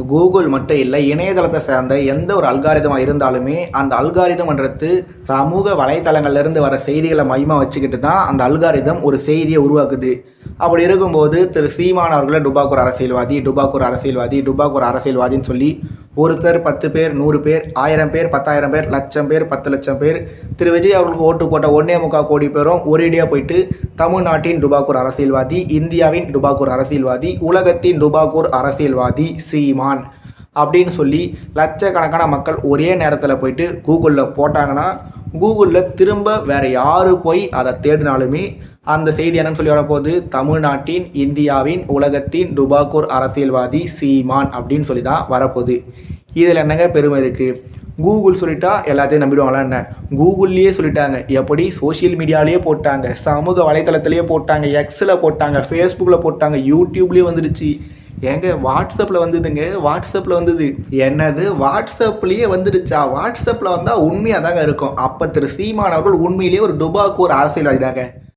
Google மட்டும் இல்லை, இணையதளத்தை சேர்ந்த எந்த ஒரு அல்காரிதமாக இருந்தாலுமே அந்த அல்காரிதம்ன்றது சமூக வலைத்தளங்கள்லேருந்து வர செய்திகளை மையமாக வச்சுக்கிட்டு தான் அந்த அல்காரிதம் ஒரு செய்தியை உருவாக்குது. அப்படி இருக்கும்போது திரு சீமான் அவர்களை டுபாக்கூர் அரசியல்வாதி, டுபாக்கூர் அரசியல்வாதி, டுபாக்கூர் அரசியல்வாதின்னு சொல்லி ஒருத்தர் 10 பேர், 100 பேர், 1000 பேர், 10,000 பேர், லட்சம் பேர், 10 லட்சம் பேர், திரு விஜய் அவர்களுக்கு ஓட்டு போட்ட 1.25 கோடி பேரும் ஒரேடியாக போயிட்டு தமிழ்நாட்டின் டுபாக்கூர் அரசியல்வாதி, இந்தியாவின் டுபாக்கூர் அரசியல்வாதி, உலகத்தின் டுபாக்கூர் அரசியல்வாதி சீமான் அப்படின்னு சொல்லி லட்சக்கணக்கான மக்கள் ஒரே நேரத்தில் போயிட்டு கூகுளில் போட்டாங்கன்னா, கூகுளில் திரும்ப வேறு யார் போய் அதை தேடினாலுமே அந்த செய்தி என்னன்னு சொல்லி வரப்போகுது, தமிழ்நாட்டின், இந்தியாவின், உலகத்தின் டுபாக்கூர் அரசியல்வாதி சீமான் அப்படின்னு சொல்லி தான் வரப்போகுது. இதில் என்னங்க பெருமை இருக்குது? கூகுள் சொல்லிட்டா எல்லாத்தையும் நம்பிடுவாங்களா என்ன? கூகுள்லேயே சொல்லிட்டாங்க, எப்படி சோஷியல் மீடியாலேயே போட்டாங்க, சமூக வலைத்தளத்திலேயே போட்டாங்க, எக்ஸில் போட்டாங்க, ஃபேஸ்புக்கில் போட்டாங்க, யூடியூப்லேயே வந்துடுச்சு. ஏங்க வாட்ஸ்அப்பில் வந்ததுங்க, வாட்ஸ்அப்பில் வந்தது. என்னது வாட்ஸ்அப்லேயே வந்துடுச்சா? வாட்ஸ்அப்பில் வந்தால் உண்மையாக தாங்க இருக்கும். அப்போ திரு சீமான் அவர்கள் உண்மையிலேயே ஒரு டுபாக்கூர் அரசியல்வாதி தாங்க.